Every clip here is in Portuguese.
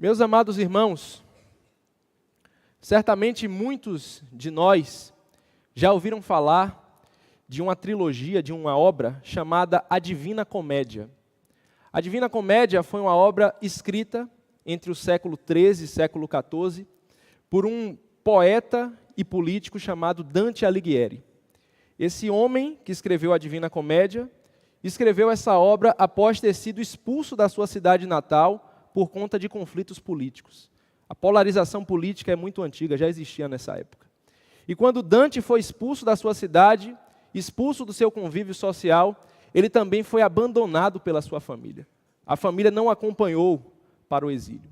Meus amados irmãos, certamente muitos de nós já ouviram falar de uma trilogia, de uma obra chamada A Divina Comédia. A Divina Comédia foi uma obra escrita entre o século XIII e século XIV por um poeta e político chamado Dante Alighieri. Esse homem que escreveu a Divina Comédia, escreveu essa obra após ter sido expulso da sua cidade natal por conta de conflitos políticos. A polarização política é muito antiga, já existia nessa época. E quando Dante foi expulso da sua cidade, expulso do seu convívio social, ele também foi abandonado pela sua família. A família não acompanhou para o exílio.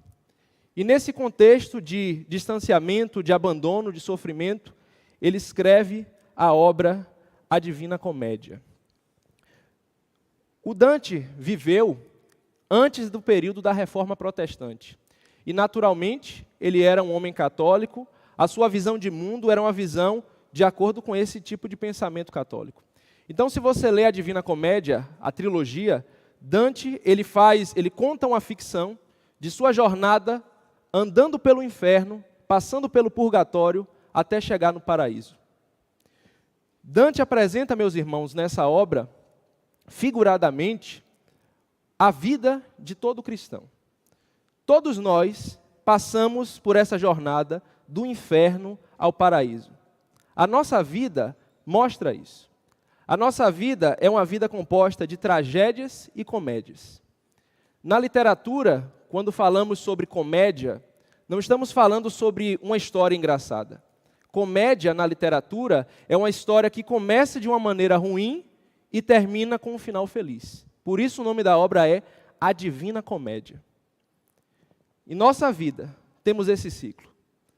E nesse contexto de distanciamento, de abandono, de sofrimento, ele escreve a obra A Divina Comédia. O Dante viveu antes do período da Reforma Protestante. E, naturalmente, ele era um homem católico, a sua visão de mundo era uma visão de acordo com esse tipo de pensamento católico. Então, se você lê a Divina Comédia, a trilogia, Dante, ele conta uma ficção de sua jornada andando pelo inferno, passando pelo purgatório, até chegar no paraíso. Dante apresenta, meus irmãos, nessa obra, figuradamente, a vida de todo cristão. Todos nós passamos por essa jornada do inferno ao paraíso. A nossa vida mostra isso. A nossa vida é uma vida composta de tragédias e comédias. Na literatura, quando falamos sobre comédia, não estamos falando sobre uma história engraçada. Comédia, na literatura, é uma história que começa de uma maneira ruim e termina com um final feliz. Por isso o nome da obra é A Divina Comédia. Em nossa vida, temos esse ciclo.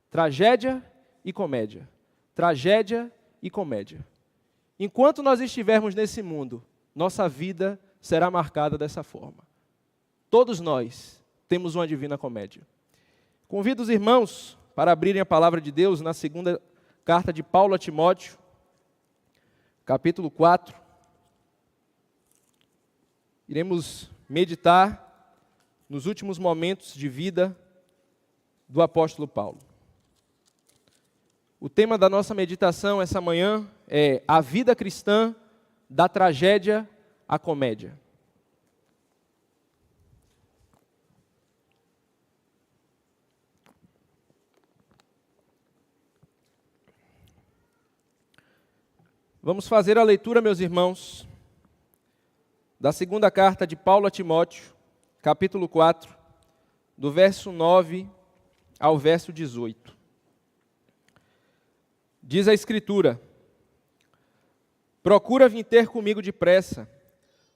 Tragédia e comédia. Tragédia e comédia. Enquanto nós estivermos nesse mundo, nossa vida será marcada dessa forma. Todos nós temos uma Divina Comédia. Convido os irmãos para abrirem a palavra de Deus na segunda carta de Paulo a Timóteo, capítulo 4. Iremos meditar nos últimos momentos de vida do apóstolo Paulo. O tema da nossa meditação essa manhã é a vida cristã da tragédia à comédia. Vamos fazer a leitura, meus irmãos, da segunda carta de Paulo a Timóteo, capítulo 4, do verso 9 ao verso 18. Diz a Escritura: procura vir ter comigo depressa,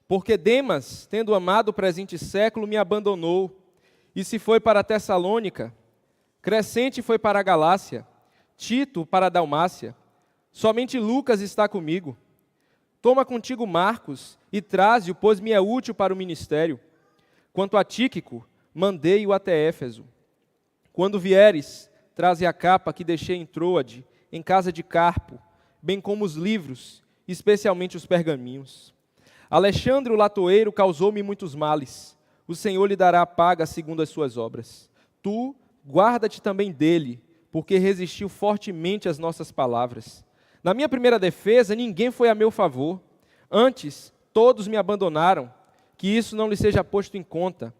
porque Demas, tendo amado o presente século, me abandonou, e se foi para a Tessalônica, Crescente foi para a Galácia, Tito para a Dalmácia, somente Lucas está comigo. Toma contigo Marcos e traze-o, pois me é útil para o ministério. Quanto a Tíquico, mandei-o até Éfeso. Quando vieres, traze a capa que deixei em Troade, em casa de Carpo, bem como os livros, especialmente os pergaminhos. Alexandre o latoeiro causou-me muitos males. O Senhor lhe dará a paga segundo as suas obras. Tu, guarda-te também dele, porque resistiu fortemente às nossas palavras. Na minha primeira defesa, ninguém foi a meu favor. Antes, todos me abandonaram. Que isso não lhe seja posto em conta.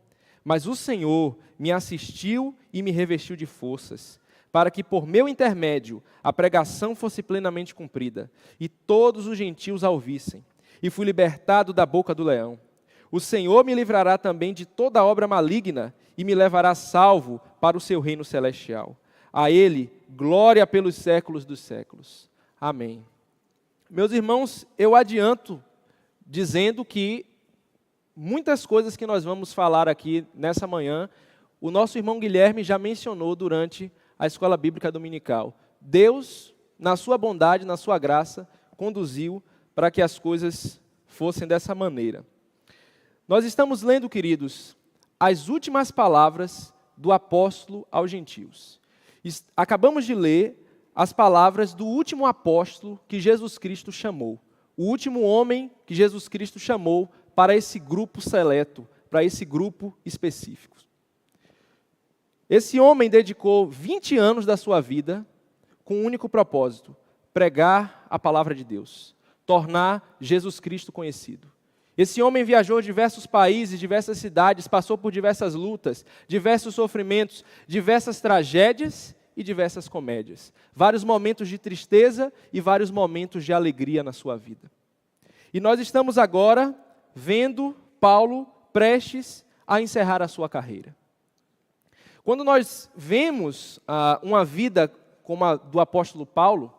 Mas o Senhor me assistiu e me revestiu de forças, para que por meu intermédio a pregação fosse plenamente cumprida, e todos os gentios a ouvissem. E fui libertado da boca do leão. O Senhor me livrará também de toda obra maligna, e me levará salvo para o seu reino celestial. A Ele, glória pelos séculos dos séculos. Amém. Meus irmãos, eu adianto dizendo que muitas coisas que nós vamos falar aqui nessa manhã, o nosso irmão Guilherme já mencionou durante a escola bíblica dominical. Deus, na sua bondade, na sua graça, conduziu para que as coisas fossem dessa maneira. Nós estamos lendo, queridos, as últimas palavras do apóstolo aos gentios. Acabamos de ler as palavras do último apóstolo que Jesus Cristo chamou. O último homem que Jesus Cristo chamou para esse grupo seleto, para esse grupo específico. Esse homem dedicou 20 anos da sua vida com um único propósito: pregar a palavra de Deus, tornar Jesus Cristo conhecido. Esse homem viajou diversos países, diversas cidades, passou por diversas lutas, diversos sofrimentos, diversas tragédias e diversas comédias. Vários momentos de tristeza e vários momentos de alegria na sua vida. E nós estamos agora vendo Paulo prestes a encerrar a sua carreira. Quando nós vemos uma vida como a do apóstolo Paulo,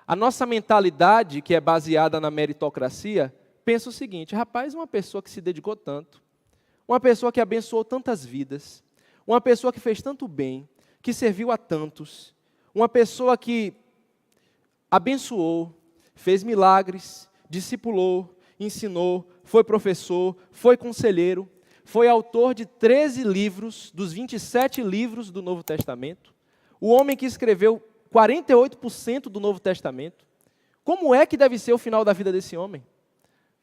a nossa mentalidade, que é baseada na meritocracia, pensa o seguinte: rapaz, uma pessoa que se dedicou tanto, uma pessoa que abençoou tantas vidas, uma pessoa que fez tanto bem, que serviu a tantos, uma pessoa que abençoou, fez milagres, discipulou, ensinou, foi professor, foi conselheiro, foi autor de 13 livros dos 27 livros do Novo Testamento, o homem que escreveu 48% do Novo Testamento. Como é que deve ser o final da vida desse homem?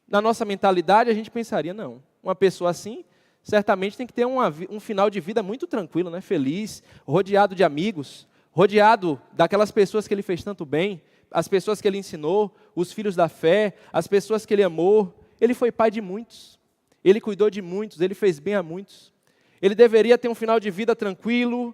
Na nossa mentalidade, a gente pensaria, não, uma pessoa assim, certamente tem que ter um final de vida muito tranquilo, né? Feliz, rodeado de amigos, rodeado daquelas pessoas que ele fez tanto bem, as pessoas que ele ensinou, os filhos da fé, as pessoas que ele amou. Ele foi pai de muitos, ele cuidou de muitos, ele fez bem a muitos. Ele deveria ter um final de vida tranquilo,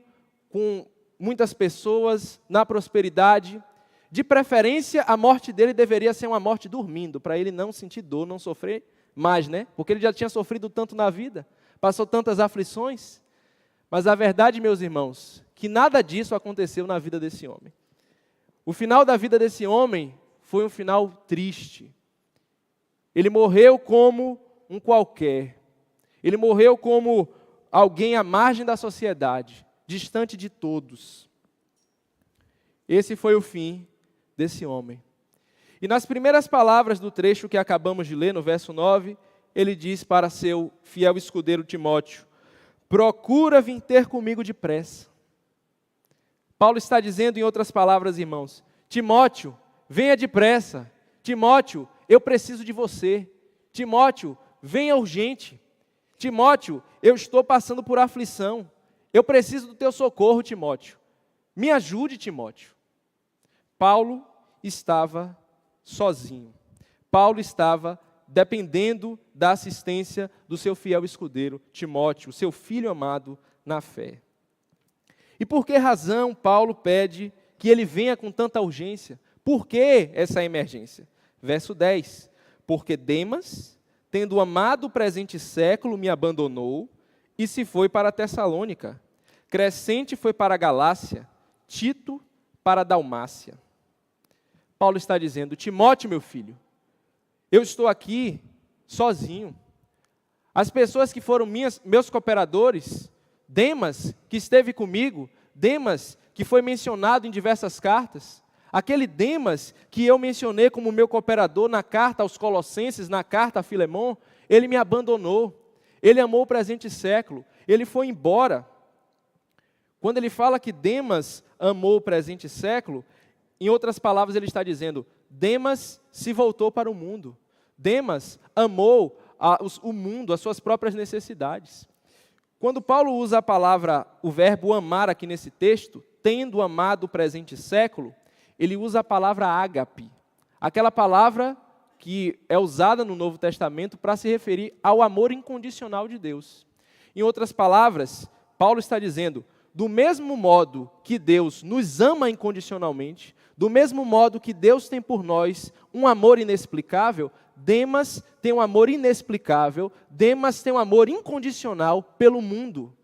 com muitas pessoas, na prosperidade. De preferência, a morte dele deveria ser uma morte dormindo, para ele não sentir dor, não sofrer mais, né? Porque ele já tinha sofrido tanto na vida, passou tantas aflições. Mas a verdade, meus irmãos, que nada disso aconteceu na vida desse homem. O final da vida desse homem foi um final triste. Ele morreu como um qualquer. Ele morreu como alguém à margem da sociedade, distante de todos. Esse foi o fim desse homem. E nas primeiras palavras do trecho que acabamos de ler, no verso 9, ele diz para seu fiel escudeiro Timóteo: procura vir ter comigo depressa. Paulo está dizendo, em outras palavras, irmãos: Timóteo, venha depressa. Timóteo, eu preciso de você. Timóteo, venha urgente. Timóteo, eu estou passando por aflição. Eu preciso do teu socorro, Timóteo. Me ajude, Timóteo. Paulo estava sozinho. Paulo estava dependendo da assistência do seu fiel escudeiro, Timóteo, seu filho amado na fé. E por que razão Paulo pede que ele venha com tanta urgência? Por que essa emergência? Verso 10. Porque Demas, tendo amado o presente século, me abandonou e se foi para Tessalônica. Crescente foi para a Galácia, Tito para a Dalmácia. Paulo está dizendo: Timóteo, meu filho, eu estou aqui sozinho. As pessoas que foram meus cooperadores, Demas, que esteve comigo, Demas, que foi mencionado em diversas cartas, aquele Demas que eu mencionei como meu cooperador na carta aos Colossenses, na carta a Filemon, ele me abandonou, ele amou o presente século, ele foi embora. Quando ele fala que Demas amou o presente século, em outras palavras, ele está dizendo: Demas se voltou para o mundo. Demas amou o mundo, as suas próprias necessidades. Quando Paulo usa a palavra, o verbo amar aqui nesse texto, tendo amado o presente século, ele usa a palavra ágape. Aquela palavra que é usada no Novo Testamento para se referir ao amor incondicional de Deus. Em outras palavras, Paulo está dizendo: do mesmo modo que Deus nos ama incondicionalmente, do mesmo modo que Deus tem por nós um amor inexplicável, Demas tem um amor inexplicável, Demas tem um amor incondicional pelo mundo.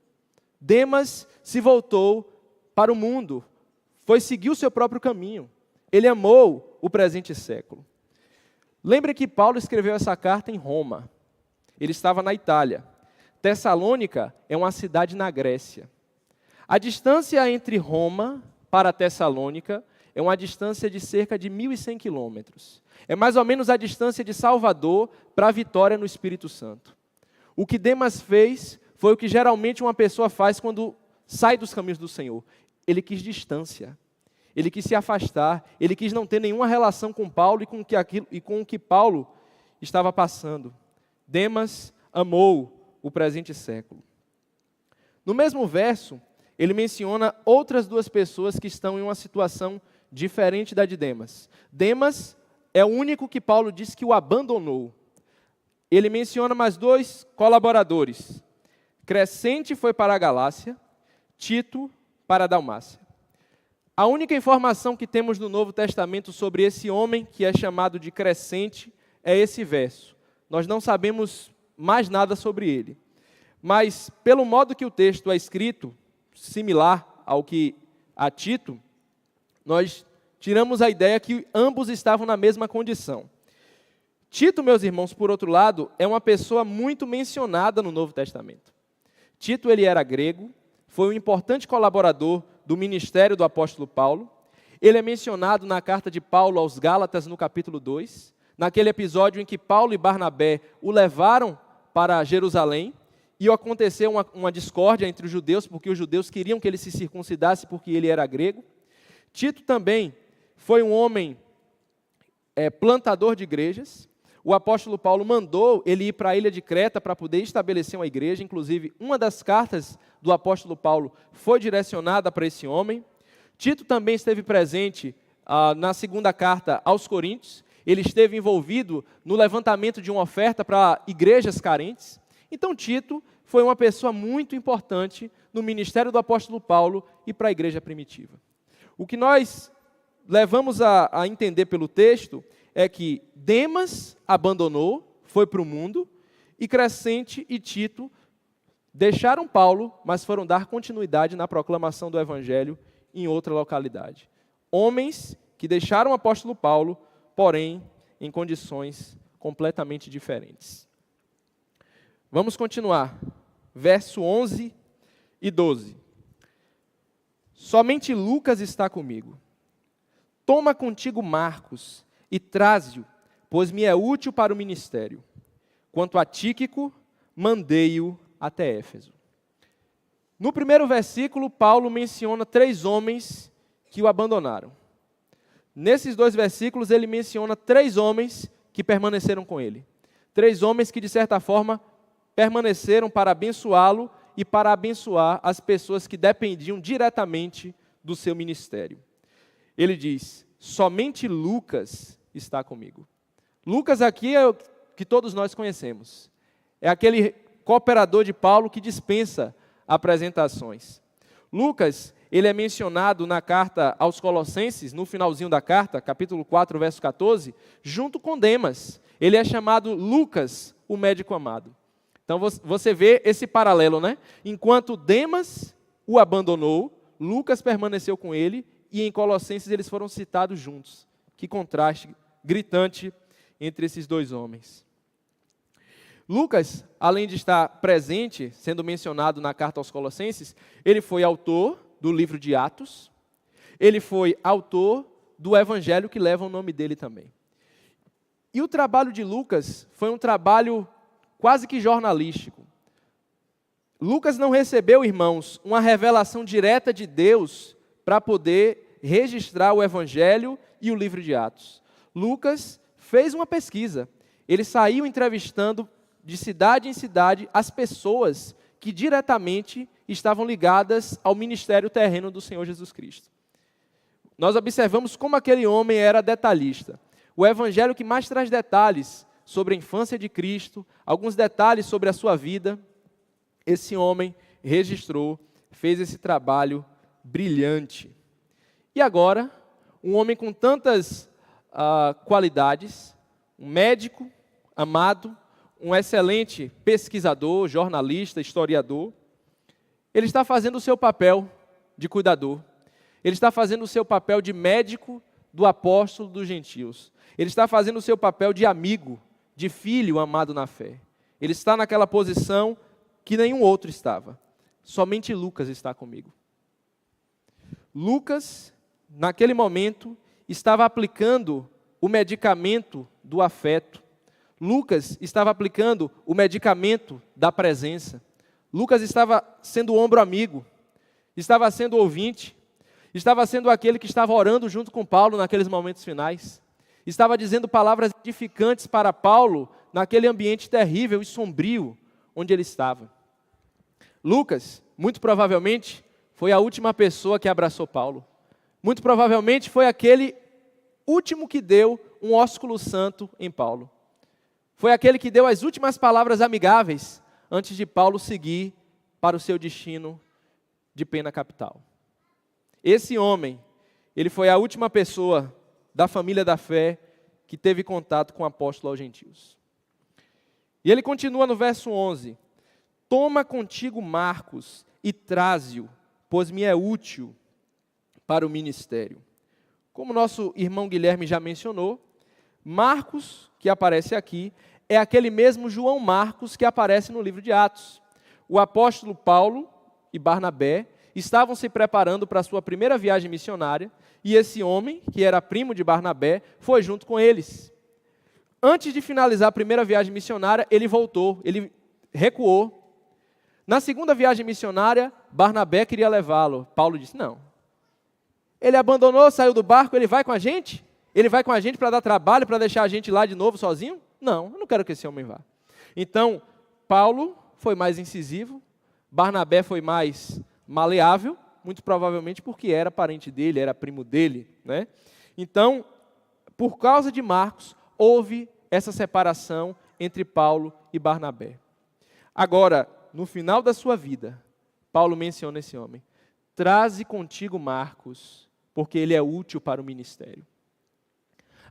Demas se voltou para o mundo, foi seguir o seu próprio caminho. Ele amou o presente século. Lembre que Paulo escreveu essa carta em Roma. Ele estava na Itália. Tessalônica é uma cidade na Grécia. A distância entre Roma para Tessalônica é uma distância de cerca de 1.100 quilômetros. É mais ou menos a distância de Salvador para Vitória no Espírito Santo. O que Demas fez foi o que geralmente uma pessoa faz quando sai dos caminhos do Senhor. Ele quis distância, ele quis se afastar, ele quis não ter nenhuma relação com Paulo e com o que Paulo estava passando. Demas amou o presente século. No mesmo verso, ele menciona outras duas pessoas que estão em uma situação diferente da de Demas. Demas é o único que Paulo diz que o abandonou. Ele menciona mais dois colaboradores. Crescente foi para a Galácia, Tito para a Dalmácia. A única informação que temos no Novo Testamento sobre esse homem que é chamado de Crescente é esse verso. Nós não sabemos mais nada sobre ele. Mas, pelo modo que o texto é escrito, similar ao que a Tito, nós tiramos a ideia que ambos estavam na mesma condição. Tito, meus irmãos, por outro lado, é uma pessoa muito mencionada no Novo Testamento. Tito, ele era grego, foi um importante colaborador do ministério do apóstolo Paulo. Ele é mencionado na carta de Paulo aos Gálatas, no capítulo 2, naquele episódio em que Paulo e Barnabé o levaram para Jerusalém, e aconteceu uma discórdia entre os judeus, porque os judeus queriam que ele se circuncidasse porque ele era grego. Tito também foi um homem plantador de igrejas. O apóstolo Paulo mandou ele ir para a ilha de Creta para poder estabelecer uma igreja. Inclusive, uma das cartas do apóstolo Paulo foi direcionada para esse homem. Tito também esteve presente na segunda carta aos Coríntios. Ele esteve envolvido no levantamento de uma oferta para igrejas carentes. Então, Tito foi uma pessoa muito importante no ministério do apóstolo Paulo e para a igreja primitiva. O que nós levamos a entender pelo texto é que Demas abandonou, foi para o mundo, e Crescente e Tito deixaram Paulo, mas foram dar continuidade na proclamação do evangelho em outra localidade. Homens que deixaram o apóstolo Paulo, porém em condições completamente diferentes. Vamos continuar. Verso 11 e 12. Somente Lucas está comigo. Toma contigo Marcos e traze-o, pois me é útil para o ministério. Quanto a Tíquico, mandei-o até Éfeso. No primeiro versículo, Paulo menciona 3 homens que o abandonaram. Nesses 2 versículos, ele menciona 3 homens que permaneceram com ele. 3 homens que, de certa forma, permaneceram para abençoá-lo e para abençoar as pessoas que dependiam diretamente do seu ministério. Ele diz, somente Lucas está comigo. Lucas aqui é o que todos nós conhecemos. É aquele cooperador de Paulo que dispensa apresentações. Lucas, ele é mencionado na carta aos Colossenses, no finalzinho da carta, capítulo 4, verso 14, junto com Demas. Ele é chamado Lucas, o médico amado. Então você vê esse paralelo, né? Enquanto Demas o abandonou, Lucas permaneceu com ele e em Colossenses eles foram citados juntos. Que contraste gritante entre esses 2 homens. Lucas, além de estar presente, sendo mencionado na carta aos Colossenses, ele foi autor do livro de Atos, ele foi autor do evangelho que leva o nome dele também. E o trabalho de Lucas foi um trabalho quase que jornalístico. Lucas não recebeu, irmãos, uma revelação direta de Deus para poder registrar o Evangelho e o livro de Atos. Lucas fez uma pesquisa. Ele saiu entrevistando de cidade em cidade as pessoas que diretamente estavam ligadas ao ministério terreno do Senhor Jesus Cristo. Nós observamos como aquele homem era detalhista. O Evangelho que mais traz detalhes sobre a infância de Cristo, alguns detalhes sobre a sua vida, esse homem registrou, fez esse trabalho brilhante. E agora, um homem com tantas qualidades, um médico amado, um excelente pesquisador, jornalista, historiador, ele está fazendo o seu papel de cuidador, ele está fazendo o seu papel de médico do apóstolo dos gentios, ele está fazendo o seu papel de amigo, de filho amado na fé. Ele está naquela posição que nenhum outro estava. Somente Lucas está comigo. Lucas, naquele momento, estava aplicando o medicamento do afeto. Lucas estava aplicando o medicamento da presença. Lucas estava sendo o ombro amigo, estava sendo ouvinte, estava sendo aquele que estava orando junto com Paulo naqueles momentos finais. Estava dizendo palavras edificantes para Paulo naquele ambiente terrível e sombrio onde ele estava. Lucas, muito provavelmente, foi a última pessoa que abraçou Paulo. Muito provavelmente foi aquele último que deu um ósculo santo em Paulo. Foi aquele que deu as últimas palavras amigáveis antes de Paulo seguir para o seu destino de pena capital. Esse homem, ele foi a última pessoa da família da fé que teve contato com o apóstolo aos gentios. E ele continua no verso 11: toma contigo Marcos e traze-o, pois me é útil para o ministério. Como nosso irmão Guilherme já mencionou, Marcos, que aparece aqui, é aquele mesmo João Marcos que aparece no livro de Atos. O apóstolo Paulo e Barnabé estavam se preparando para a sua primeira viagem missionária, e esse homem, que era primo de Barnabé, foi junto com eles. Antes de finalizar a primeira viagem missionária, ele voltou, ele recuou. Na segunda viagem missionária, Barnabé queria levá-lo. Paulo disse, não. Ele abandonou, saiu do barco, ele vai com a gente? Ele vai com a gente para dar trabalho, para deixar a gente lá de novo sozinho? Não, eu não quero que esse homem vá. Então, Paulo foi mais incisivo, Barnabé foi mais maleável, muito provavelmente porque era parente dele, era primo dele, né? Então, por causa de Marcos, houve essa separação entre Paulo e Barnabé. Agora, no final da sua vida, Paulo menciona esse homem. Traze contigo Marcos, porque ele é útil para o ministério.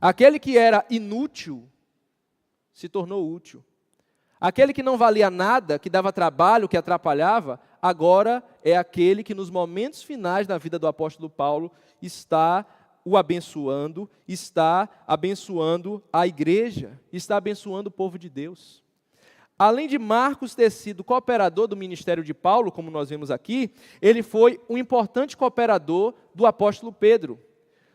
Aquele que era inútil se tornou útil. Aquele que não valia nada, que dava trabalho, que atrapalhava, agora é aquele que nos momentos finais da vida do apóstolo Paulo está o abençoando, está abençoando a igreja, está abençoando o povo de Deus. Além de Marcos ter sido cooperador do ministério de Paulo, como nós vemos aqui, ele foi um importante cooperador do apóstolo Pedro.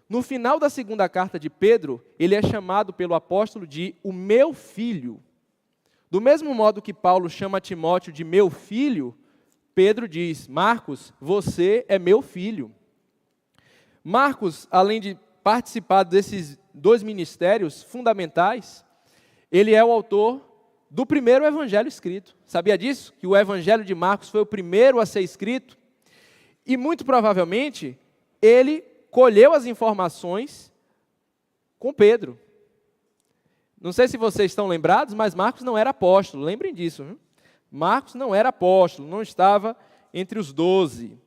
No final da segunda carta de Pedro, ele é chamado pelo apóstolo de o meu filho. Do mesmo modo que Paulo chama Timóteo de meu filho, Pedro diz, Marcos, você é meu filho. Marcos, além de participar desses dois ministérios fundamentais, ele é o autor do primeiro evangelho escrito. Sabia disso? Que o evangelho de Marcos foi o primeiro a ser escrito? E muito provavelmente, ele colheu as informações com Pedro. Não sei se vocês estão lembrados, mas Marcos não era apóstolo, lembrem disso. Viu? Marcos não era apóstolo, não estava entre os 12.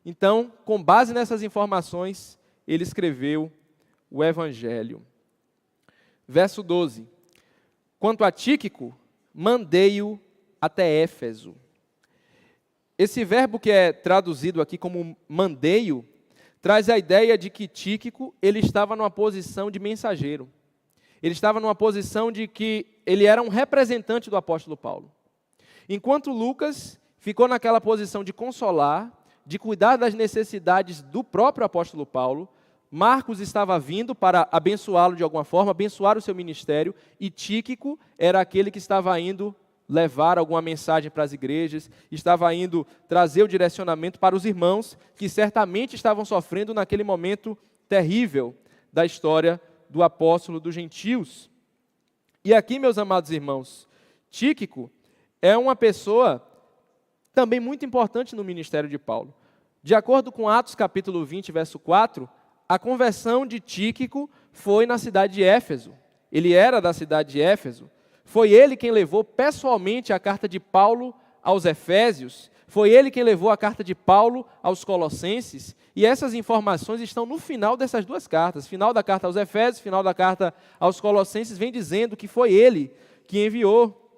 Então, com base nessas informações, ele escreveu o Evangelho. Verso 12. Quanto a Tíquico, mandei-o até Éfeso. Esse verbo que é traduzido aqui como mandei-o, traz a ideia de que Tíquico, ele estava numa posição de mensageiro. Ele estava numa posição de que ele era um representante do apóstolo Paulo. Enquanto Lucas ficou naquela posição de consolar, de cuidar das necessidades do próprio apóstolo Paulo, Marcos estava vindo para abençoá-lo de alguma forma, abençoar o seu ministério, e Tíquico era aquele que estava indo levar alguma mensagem para as igrejas, estava indo trazer o direcionamento para os irmãos que certamente estavam sofrendo naquele momento terrível da história do apóstolo dos gentios. E aqui, meus amados irmãos, Tíquico é uma pessoa também muito importante no ministério de Paulo. De acordo com Atos capítulo 20, verso 4, a conversão de Tíquico foi na cidade de Éfeso. Ele era da cidade de Éfeso. Foi ele quem levou pessoalmente a carta de Paulo aos Efésios. Foi ele quem levou a carta de Paulo aos Colossenses. E essas informações estão no final dessas duas cartas. Final da carta aos Efésios, final da carta aos Colossenses, vem dizendo que foi ele que enviou.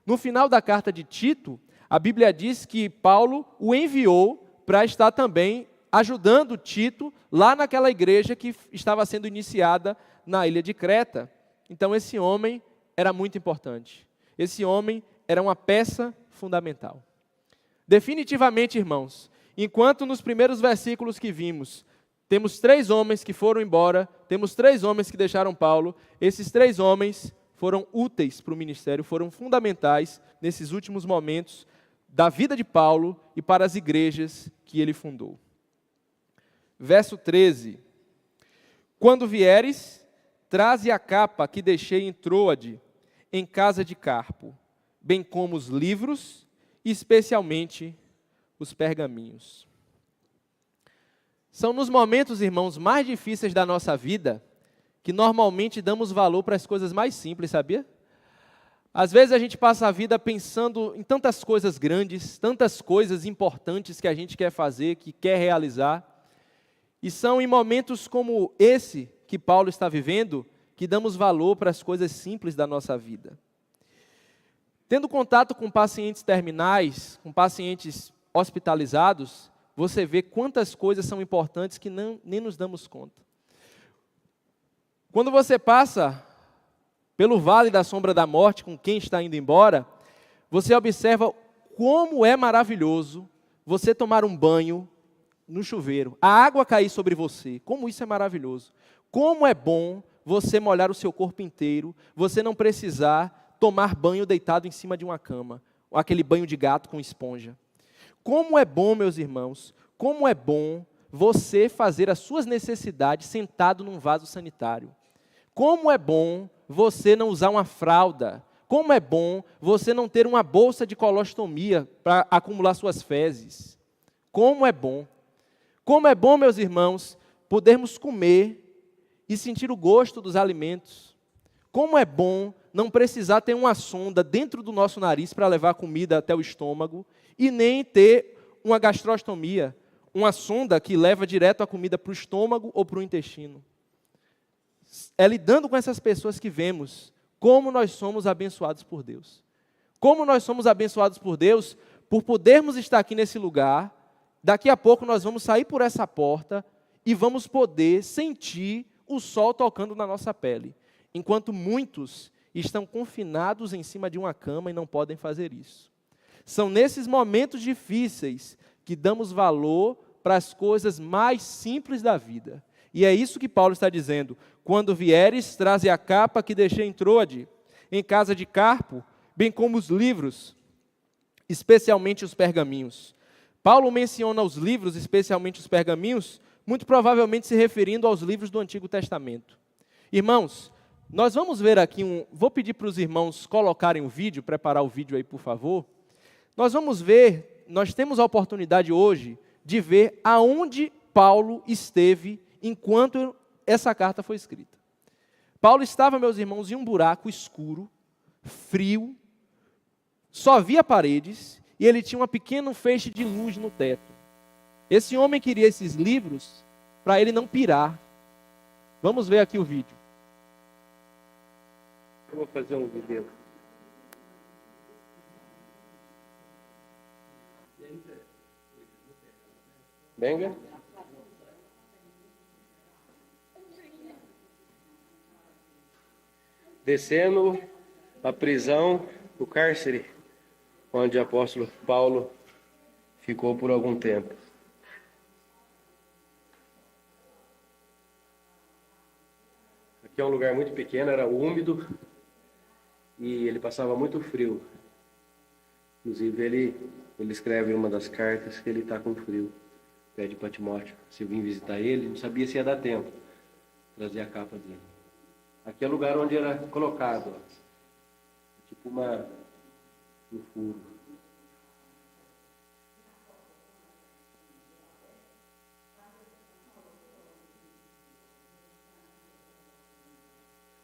No final da carta de Tito, a Bíblia diz que Paulo o enviou para estar também ajudando Tito lá naquela igreja que estava sendo iniciada na ilha de Creta. Então esse homem era muito importante. Esse homem era uma peça fundamental. Definitivamente, irmãos, enquanto nos primeiros versículos que vimos, temos 3 homens que foram embora, temos 3 homens que deixaram Paulo, esses 3 homens foram úteis para o ministério, foram fundamentais nesses últimos momentos da vida de Paulo e para as igrejas que ele fundou. Verso 13. Quando vieres, traze a capa que deixei em Troade, em casa de Carpo, bem como os livros, e especialmente os pergaminhos. São nos momentos, irmãos, mais difíceis da nossa vida que normalmente damos valor para as coisas mais simples, sabia? Às vezes a gente passa a vida pensando em tantas coisas grandes, tantas coisas importantes que a gente quer fazer, que quer realizar. E são em momentos como esse que Paulo está vivendo que damos valor para as coisas simples da nossa vida. Tendo contato com pacientes terminais, com pacientes hospitalizados, você vê quantas coisas são importantes que nem nos damos conta. Quando você passa pelo vale da sombra da morte com quem está indo embora, você observa como é maravilhoso você tomar um banho no chuveiro, a água cair sobre você, como isso é maravilhoso. Como é bom você molhar o seu corpo inteiro, você não precisar tomar banho deitado em cima de uma cama, ou aquele banho de gato com esponja. Como é bom, meus irmãos, como é bom você fazer as suas necessidades sentado num vaso sanitário. Como é bom você não usar uma fralda. Como é bom você não ter uma bolsa de colostomia para acumular suas fezes. Como é bom. Como é bom, meus irmãos, podermos comer e sentir o gosto dos alimentos. Como é bom não precisar ter uma sonda dentro do nosso nariz para levar a comida até o estômago e nem ter uma gastrostomia, uma sonda que leva direto a comida para o estômago ou para o intestino. É lidando com essas pessoas que vemos como nós somos abençoados por Deus. Como nós somos abençoados por Deus por podermos estar aqui nesse lugar. Daqui a pouco nós vamos sair por essa porta e vamos poder sentir o sol tocando na nossa pele. Enquanto muitos estão confinados em cima de uma cama e não podem fazer isso. São nesses momentos difíceis que damos valor para as coisas mais simples da vida. E é isso que Paulo está dizendo. Quando vieres, traze a capa que deixei em Troade, em casa de Carpo, bem como os livros, especialmente os pergaminhos. Paulo menciona os livros, especialmente os pergaminhos, muito provavelmente se referindo aos livros do Antigo Testamento. Irmãos, nós vamos ver aqui vou pedir para os irmãos colocarem o vídeo, preparar o vídeo aí, por favor. Nós vamos ver, nós temos a oportunidade hoje de ver aonde Paulo esteve enquanto essa carta foi escrita. Paulo estava, meus irmãos, em um buraco escuro, frio, só via paredes, e ele tinha um pequeno feixe de luz no teto. Esse homem queria esses livros para ele não pirar. Vamos ver aqui o vídeo. Eu vou fazer um vídeo. Venga. Descendo a prisão, o cárcere, onde o apóstolo Paulo ficou por algum tempo. Aqui é um lugar muito pequeno, era úmido e ele passava muito frio. Inclusive ele escreve em uma das cartas que ele está com frio. Pede para Timóteo, se eu vim visitar ele, não sabia se ia dar tempo de trazer a capa dele. Aqui é o lugar onde era colocado, ó, tipo um furo.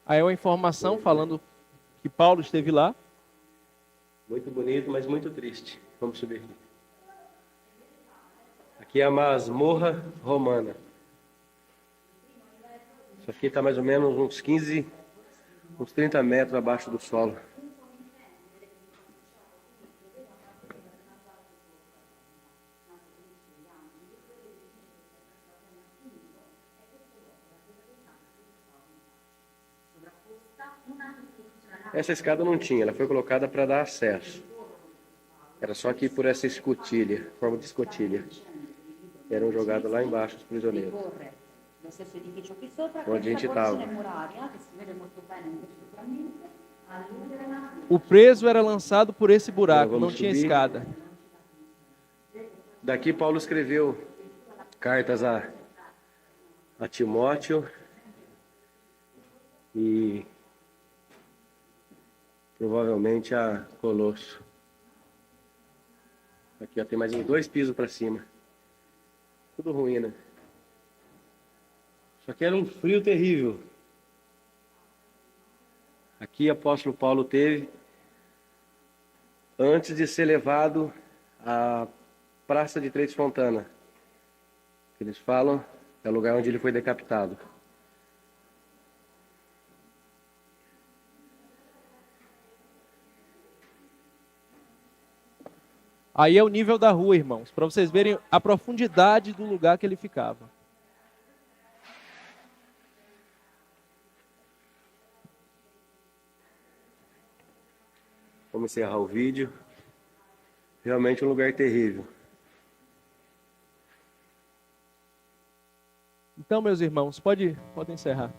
Aí é uma informação falando que Paulo esteve lá. Muito bonito, mas muito triste. Vamos subir aqui. Aqui é a masmorra romana. Isso aqui está mais ou menos uns 30 metros abaixo do solo. Essa escada não tinha, ela foi colocada para dar acesso. Era só aqui por essa escotilha, forma de escotilha. Eram jogados lá embaixo os prisioneiros. Onde a gente estava. O preso era lançado por esse buraco, não tinha escada. Daqui Paulo escreveu cartas a Timóteo e provavelmente a Colosso. Aqui ó, tem mais uns 2 pisos para cima. Tudo ruína. Só que era um frio terrível. Aqui o apóstolo Paulo teve, antes de ser levado à Praça de Três Fontana. Eles falam, é o lugar onde ele foi decapitado. Aí é o nível da rua, irmãos, para vocês verem a profundidade do lugar que ele ficava. Vamos encerrar o vídeo. Realmente um lugar terrível. Então, meus irmãos, pode encerrar.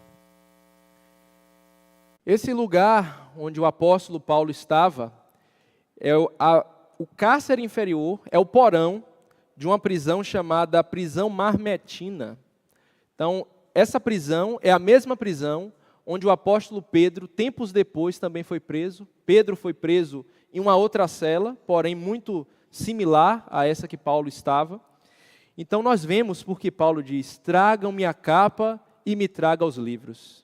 Esse lugar onde o apóstolo Paulo estava é o cárcere inferior, é o porão de uma prisão chamada prisão Marmetina. Então, essa prisão é a mesma prisão onde o apóstolo Pedro, tempos depois, também foi preso. Pedro foi preso em uma outra cela, porém muito similar a essa que Paulo estava. Então nós vemos porque Paulo diz, tragam-me a capa e me traga os livros.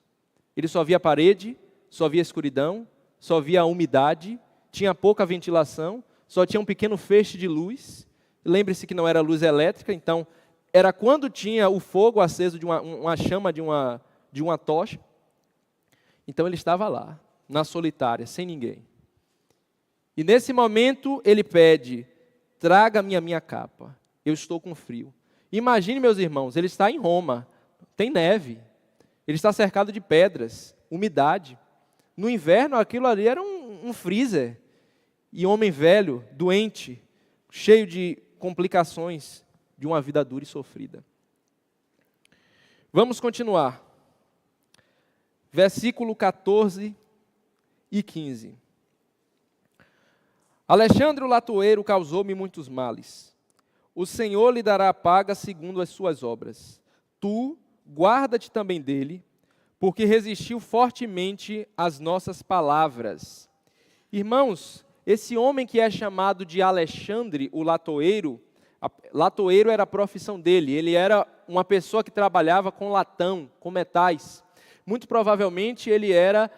Ele só via parede, só via escuridão, só via a umidade, tinha pouca ventilação, só tinha um pequeno feixe de luz. Lembre-se que não era luz elétrica, então era quando tinha o fogo aceso de uma chama de uma tocha. Então ele estava lá, na solitária, sem ninguém. E nesse momento ele pede, traga-me a minha capa, eu estou com frio. Imagine, meus irmãos, ele está em Roma, tem neve, ele está cercado de pedras, umidade. No inverno aquilo ali era um freezer. E um homem velho, doente, cheio de complicações de uma vida dura e sofrida. Vamos continuar. Versículo 14 e 15. Alexandre o latoeiro causou-me muitos males. O Senhor lhe dará a paga segundo as suas obras. Tu, guarda-te também dele, porque resistiu fortemente às nossas palavras. Irmãos, esse homem que é chamado de Alexandre o latoeiro, latoeiro era a profissão dele, ele era uma pessoa que trabalhava com latão, com metais. Muito provavelmente ele era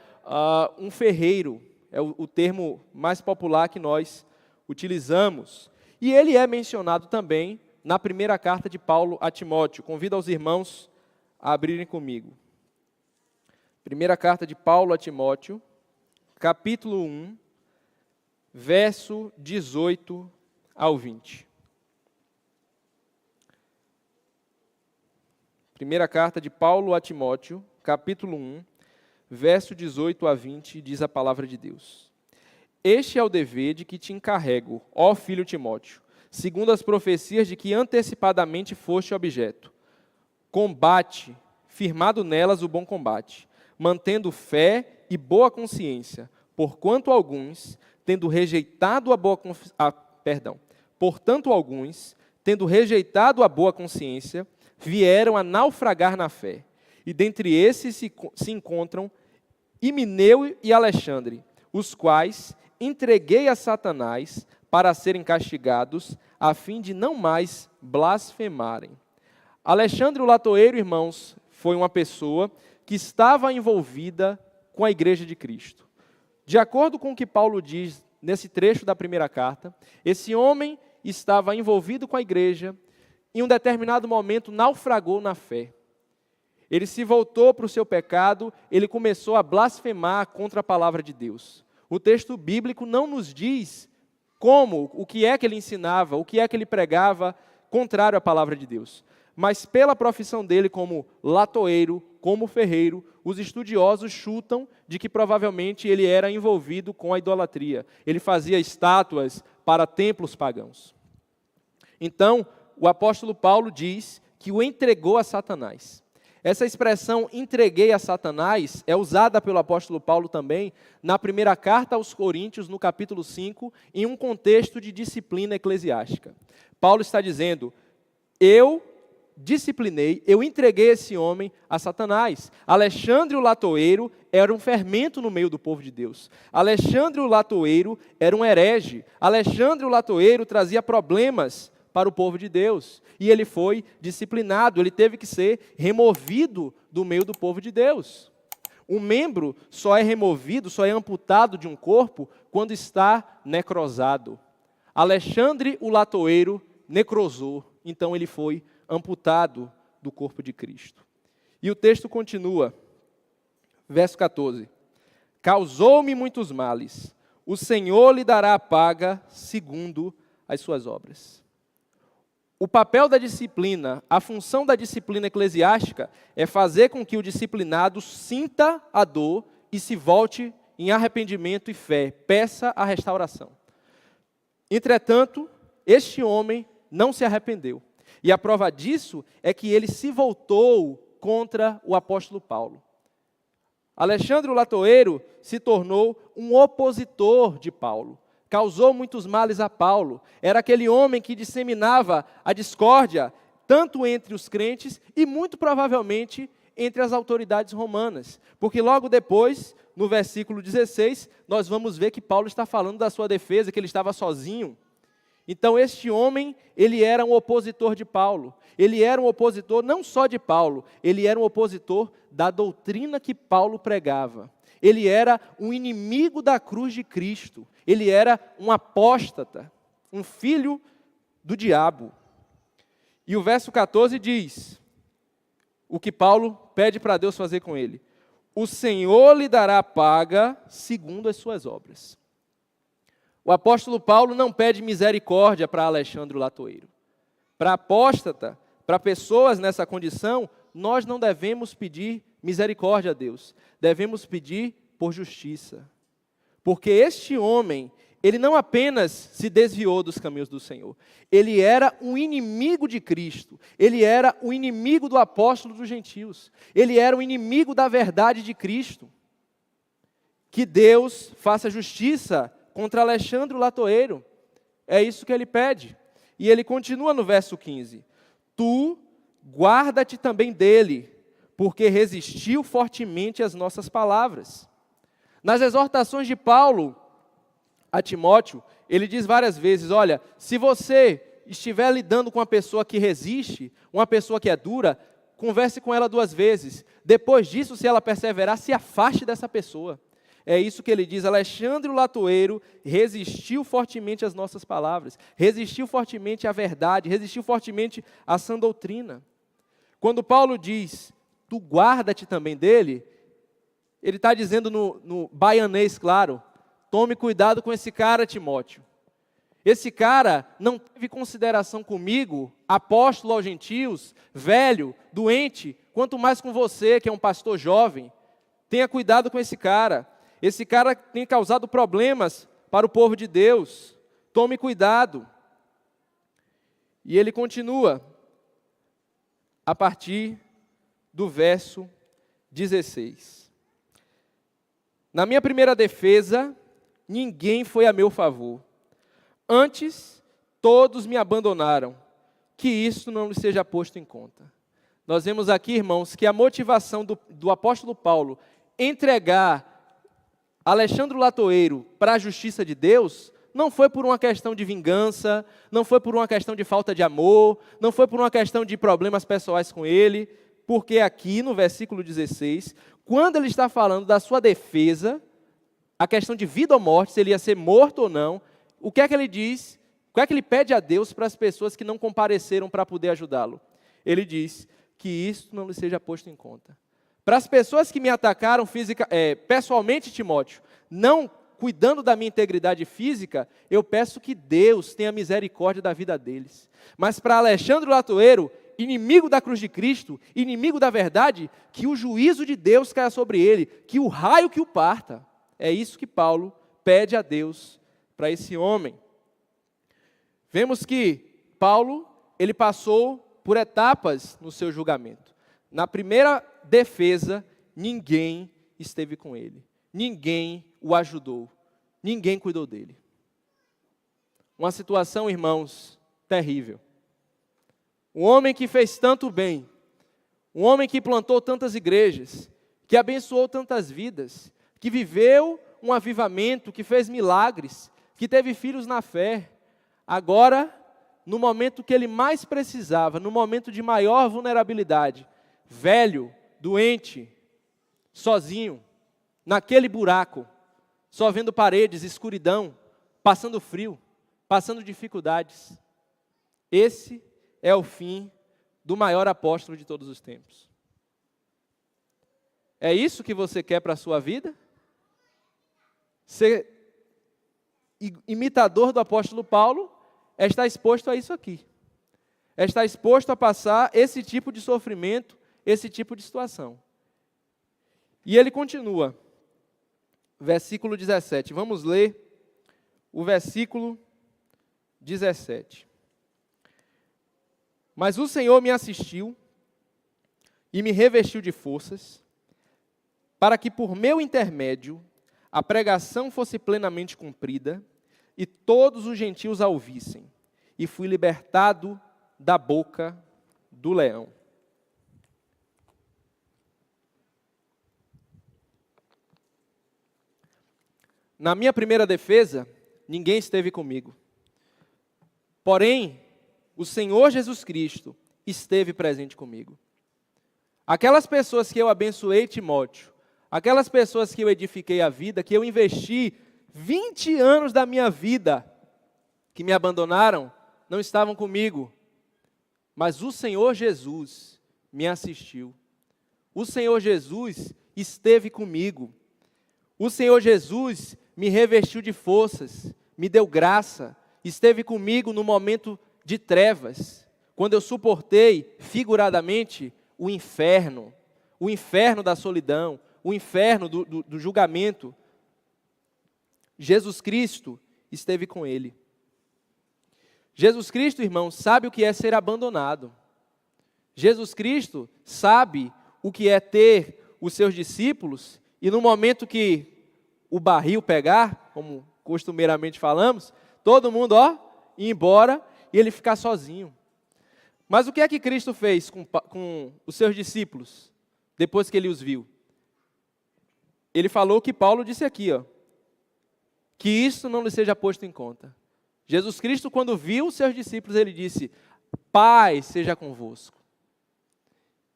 um ferreiro, é o termo mais popular que nós utilizamos. E ele é mencionado também na primeira carta de Paulo a Timóteo. Convido aos irmãos a abrirem comigo. Primeira carta de Paulo a Timóteo, capítulo 1, verso 18 ao 20. Primeira carta de Paulo a Timóteo, capítulo 1, verso 18 a 20, diz a palavra de Deus. Este é o dever de que te encarrego, ó filho Timóteo, segundo as profecias de que antecipadamente foste objeto. Combate, firmado nelas o bom combate, mantendo fé e boa consciência, porquanto alguns, tendo rejeitado a boa consciência, vieram a naufragar na fé. E dentre esses se encontram Himeneu e Alexandre, os quais entreguei a Satanás para serem castigados, a fim de não mais blasfemarem. Alexandre o latoeiro, irmãos, foi uma pessoa que estava envolvida com a igreja de Cristo. De acordo com o que Paulo diz nesse trecho da primeira carta, esse homem estava envolvido com a igreja, em um determinado momento naufragou na fé. Ele se voltou para o seu pecado, ele começou a blasfemar contra a palavra de Deus. O texto bíblico não nos diz o que é que ele ensinava, o que é que ele pregava contrário à palavra de Deus. Mas pela profissão dele como latoeiro, como ferreiro, os estudiosos chutam de que provavelmente ele era envolvido com a idolatria. Ele fazia estátuas para templos pagãos. Então, o apóstolo Paulo diz que o entregou a Satanás. Essa expressão, entreguei a Satanás, é usada pelo apóstolo Paulo também na primeira carta aos Coríntios, no capítulo 5, em um contexto de disciplina eclesiástica. Paulo está dizendo, eu disciplinei, eu entreguei esse homem a Satanás. Alexandre o latoeiro era um fermento no meio do povo de Deus. Alexandre o latoeiro era um herege. Alexandre o latoeiro trazia problemas para o povo de Deus. E ele foi disciplinado, ele teve que ser removido do meio do povo de Deus. Um membro só é removido, só é amputado de um corpo quando está necrosado. Alexandre o latoeiro necrosou, então ele foi amputado do corpo de Cristo. E o texto continua, verso 14. Causou-me muitos males, o Senhor lhe dará a paga segundo as suas obras. O papel da disciplina, a função da disciplina eclesiástica é fazer com que o disciplinado sinta a dor e se volte em arrependimento e fé, peça a restauração. Entretanto, este homem não se arrependeu. E a prova disso é que ele se voltou contra o apóstolo Paulo. Alexandre o latoeiro se tornou um opositor de Paulo. Causou muitos males a Paulo. Era aquele homem que disseminava a discórdia, tanto entre os crentes e muito provavelmente entre as autoridades romanas. Porque logo depois, no versículo 16, nós vamos ver que Paulo está falando da sua defesa, que ele estava sozinho. Então este homem, ele era um opositor de Paulo. Ele era um opositor não só de Paulo, ele era um opositor da doutrina que Paulo pregava. Ele era um inimigo da cruz de Cristo. Ele era um apóstata, um filho do diabo. E o verso 14 diz, o que Paulo pede para Deus fazer com ele. O Senhor lhe dará a paga segundo as suas obras. O apóstolo Paulo não pede misericórdia para Alexandre o latoeiro. Para apóstata, para pessoas nessa condição, nós não devemos pedir misericórdia a Deus. Devemos pedir por justiça. Porque este homem, ele não apenas se desviou dos caminhos do Senhor, ele era um inimigo de Cristo, ele era o inimigo do apóstolo dos gentios, ele era o inimigo da verdade de Cristo. Que Deus faça justiça contra Alexandre o latoeiro. É isso que ele pede. E ele continua no verso 15. Tu guarda-te também dele, porque resistiu fortemente às nossas palavras. Nas exortações de Paulo a Timóteo, ele diz várias vezes, olha, se você estiver lidando com uma pessoa que resiste, uma pessoa que é dura, converse com ela 2 vezes. Depois disso, se ela perseverar, se afaste dessa pessoa. É isso que ele diz, Alexandre o latoeiro resistiu fortemente às nossas palavras, resistiu fortemente à verdade, resistiu fortemente à sã doutrina. Quando Paulo diz, tu guarda-te também dele, ele está dizendo no baianês, claro, tome cuidado com esse cara, Timóteo. Esse cara não teve consideração comigo, apóstolo aos gentios, velho, doente, quanto mais com você, que é um pastor jovem. Tenha cuidado com esse cara. Esse cara tem causado problemas para o povo de Deus. Tome cuidado. E ele continua a partir do verso 16. Na minha primeira defesa, ninguém foi a meu favor. Antes, todos me abandonaram. Que isso não lhe seja posto em conta. Nós vemos aqui, irmãos, que a motivação do apóstolo Paulo entregar Alexandre o latoeiro para a justiça de Deus, não foi por uma questão de vingança, não foi por uma questão de falta de amor, não foi por uma questão de problemas pessoais com ele, porque aqui no versículo 16, quando ele está falando da sua defesa, a questão de vida ou morte, se ele ia ser morto ou não, o que é que ele diz? O que é que ele pede a Deus para as pessoas que não compareceram para poder ajudá-lo? Ele diz que isso não lhe seja posto em conta. Para as pessoas que me atacaram pessoalmente, Timóteo, não cuidando da minha integridade física, eu peço que Deus tenha misericórdia da vida deles. Mas para Alexandre o latoeiro, inimigo da cruz de Cristo, inimigo da verdade, que o juízo de Deus caia sobre ele, que o raio que o parta. É isso que Paulo pede a Deus para esse homem. Vemos que Paulo, ele passou por etapas no seu julgamento. Na primeira defesa, ninguém esteve com ele. Ninguém o ajudou. Ninguém cuidou dele. Uma situação, irmãos, terrível. Um homem que fez tanto bem, um homem que plantou tantas igrejas, que abençoou tantas vidas, que viveu um avivamento, que fez milagres, que teve filhos na fé. Agora, no momento que ele mais precisava, no momento de maior vulnerabilidade, velho, doente, sozinho, naquele buraco, só vendo paredes, escuridão, passando frio, passando dificuldades. Esse é o fim do maior apóstolo de todos os tempos. É isso que você quer para a sua vida? Ser imitador do apóstolo Paulo é estar exposto a isso aqui. É estar exposto a passar esse tipo de sofrimento, esse tipo de situação. E ele continua, versículo 17. Vamos ler o versículo 17. Mas o Senhor me assistiu e me revestiu de forças, para que por meu intermédio a pregação fosse plenamente cumprida e todos os gentios a ouvissem. E fui libertado da boca do leão. Na minha primeira defesa, ninguém esteve comigo. Porém, o Senhor Jesus Cristo esteve presente comigo. Aquelas pessoas que eu abençoei, Timóteo, aquelas pessoas que eu edifiquei a vida, que eu investi 20 anos da minha vida, que me abandonaram, não estavam comigo. Mas o Senhor Jesus me assistiu. O Senhor Jesus esteve comigo. O Senhor Jesus me revestiu de forças, me deu graça, esteve comigo no momento de trevas, quando eu suportei, figuradamente, o inferno da solidão, o inferno do julgamento. Jesus Cristo esteve com ele. Jesus Cristo, irmão, sabe o que é ser abandonado. Jesus Cristo sabe o que é ter os seus discípulos e no momento que o barril pegar, como costumeiramente falamos, todo mundo, ir embora e ele ficar sozinho. Mas o que é que Cristo fez com os seus discípulos, depois que ele os viu? Ele falou o que Paulo disse aqui, que isso não lhe seja posto em conta. Jesus Cristo, quando viu os seus discípulos, ele disse, paz seja convosco.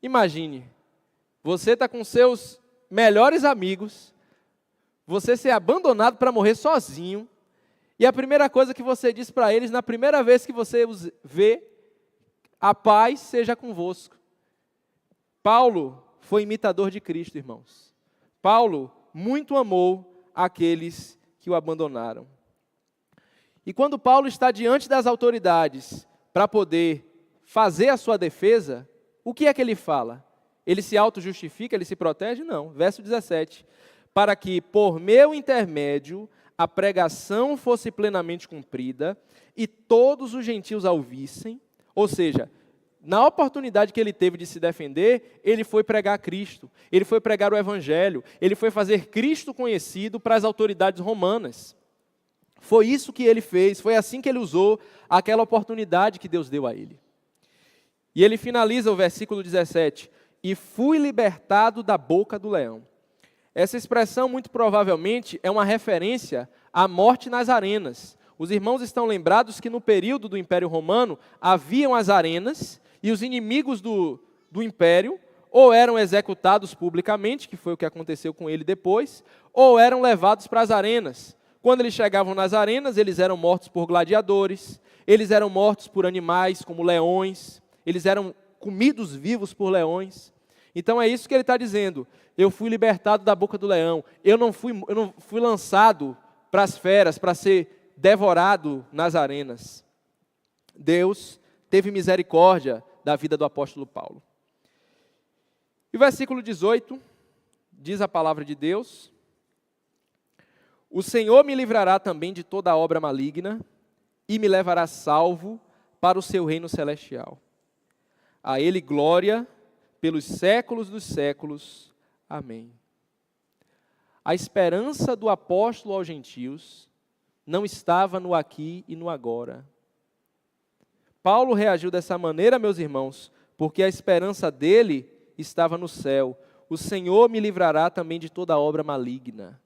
Imagine, você está com seus melhores amigos, você ser abandonado para morrer sozinho, e a primeira coisa que você diz para eles, na primeira vez que você os vê, a paz seja convosco. Paulo foi imitador de Cristo, irmãos. Paulo muito amou aqueles que o abandonaram. E quando Paulo está diante das autoridades para poder fazer a sua defesa, o que é que ele fala? Ele se auto-justifica, ele se protege? Não. Verso 17. Para que, por meu intermédio, a pregação fosse plenamente cumprida e todos os gentios a ouvissem. Ou seja, na oportunidade que ele teve de se defender, ele foi pregar Cristo, ele foi pregar o Evangelho, ele foi fazer Cristo conhecido para as autoridades romanas. Foi isso que ele fez, foi assim que ele usou aquela oportunidade que Deus deu a ele. E ele finaliza o versículo 17, e fui libertado da boca do leão. Essa expressão, muito provavelmente, é uma referência à morte nas arenas. Os irmãos estão lembrados que no período do Império Romano, haviam as arenas, e os inimigos do Império, ou eram executados publicamente, que foi o que aconteceu com ele depois, ou eram levados para as arenas. Quando eles chegavam nas arenas, eles eram mortos por gladiadores, eles eram mortos por animais como leões, eles eram comidos vivos por leões. Então é isso que ele está dizendo. Eu fui libertado da boca do leão. Eu não fui lançado para as feras, para ser devorado nas arenas. Deus teve misericórdia da vida do apóstolo Paulo. E o versículo 18, diz a palavra de Deus: o Senhor me livrará também de toda obra maligna e me levará salvo para o seu reino celestial. A Ele glória pelos séculos dos séculos. Amém. A esperança do apóstolo aos gentios não estava no aqui e no agora. Paulo reagiu dessa maneira, meus irmãos, porque a esperança dele estava no céu. O Senhor me livrará também de toda obra maligna.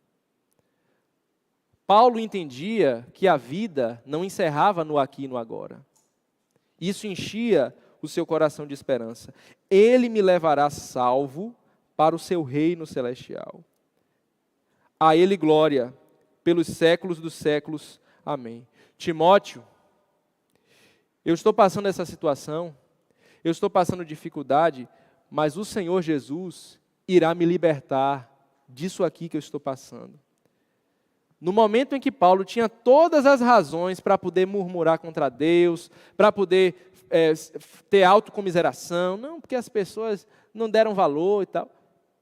Paulo entendia que a vida não encerrava no aqui e no agora. Isso enchia o seu coração de esperança. Ele me levará salvo para o seu reino celestial. A ele glória pelos séculos dos séculos. Amém. Timóteo, eu estou passando essa situação, eu estou passando dificuldade, mas o Senhor Jesus irá me libertar disso aqui que eu estou passando. No momento em que Paulo tinha todas as razões para poder murmurar contra Deus, para poder ter autocomiseração, não, porque as pessoas não deram valor e tal,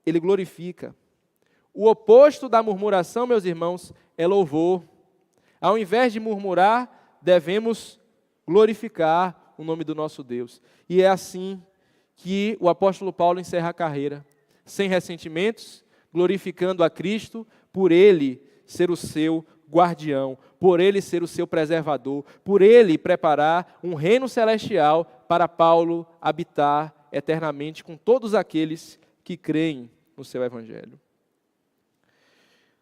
ele glorifica. O oposto da murmuração, meus irmãos, é louvor. Ao invés de murmurar, devemos glorificar o nome do nosso Deus. E é assim que o apóstolo Paulo encerra a carreira, sem ressentimentos, glorificando a Cristo por Ele ser o seu guardião, por Ele ser o seu preservador, por Ele preparar um reino celestial para Paulo habitar eternamente com todos aqueles que creem no seu Evangelho.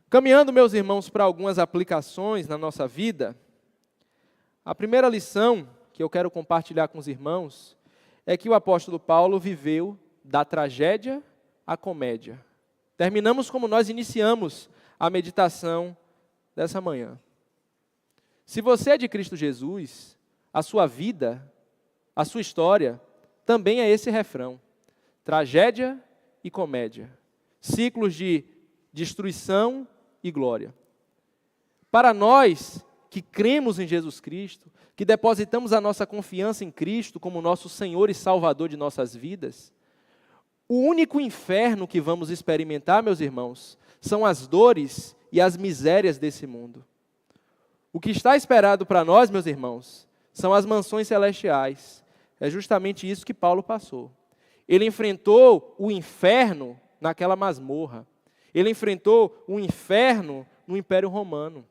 Caminhando, meus irmãos, para algumas aplicações na nossa vida, a primeira lição que eu quero compartilhar com os irmãos é que o apóstolo Paulo viveu da tragédia à comédia. Terminamos como nós iniciamos a meditação dessa manhã. Se você é de Cristo Jesus, a sua vida, a sua história, também é esse refrão: tragédia e comédia, ciclos de destruição e glória. Para nós que cremos em Jesus Cristo, que depositamos a nossa confiança em Cristo como nosso Senhor e Salvador de nossas vidas, o único inferno que vamos experimentar, meus irmãos, são as dores e as misérias desse mundo. O que está esperado para nós, meus irmãos, são as mansões celestiais. É justamente isso que Paulo passou. Ele enfrentou o inferno naquela masmorra. Ele enfrentou o inferno no Império Romano.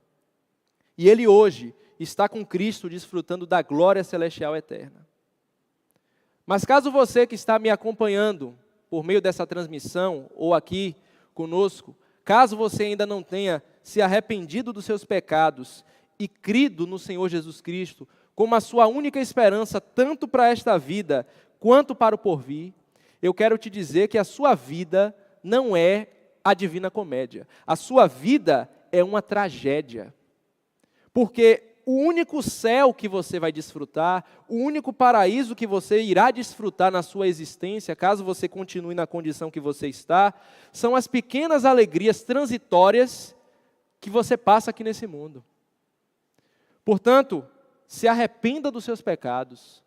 E ele hoje está com Cristo desfrutando da glória celestial eterna. Mas caso você que está me acompanhando por meio dessa transmissão, ou aqui conosco, caso você ainda não tenha se arrependido dos seus pecados e crido no Senhor Jesus Cristo como a sua única esperança, tanto para esta vida quanto para o porvir, eu quero te dizer que a sua vida não é a divina comédia. A sua vida é uma tragédia. Porque o único céu que você vai desfrutar, o único paraíso que você irá desfrutar na sua existência, caso você continue na condição que você está, são as pequenas alegrias transitórias que você passa aqui nesse mundo. Portanto, se arrependa dos seus pecados,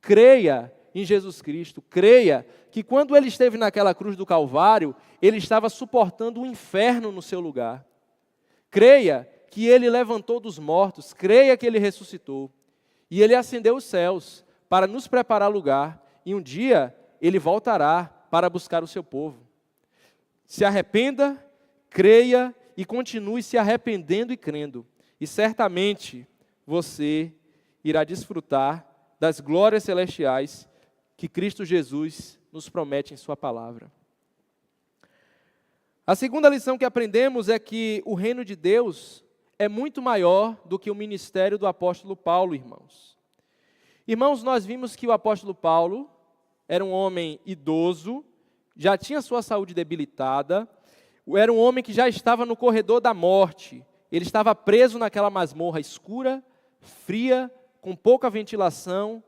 creia em Jesus Cristo, creia que quando Ele esteve naquela cruz do Calvário, Ele estava suportando o inferno no seu lugar. Creia que Ele levantou dos mortos, creia que Ele ressuscitou. E Ele ascendeu os céus para nos preparar lugar, e um dia Ele voltará para buscar o seu povo. Se arrependa, creia e continue se arrependendo e crendo. E certamente você irá desfrutar das glórias celestiais que Cristo Jesus nos promete em sua palavra. A segunda lição que aprendemos é que o reino de Deus é muito maior do que o ministério do apóstolo Paulo, irmãos. Irmãos, nós vimos que o apóstolo Paulo era um homem idoso, já tinha sua saúde debilitada, era um homem que já estava no corredor da morte. Ele estava preso naquela masmorra escura, fria, com pouca ventilação,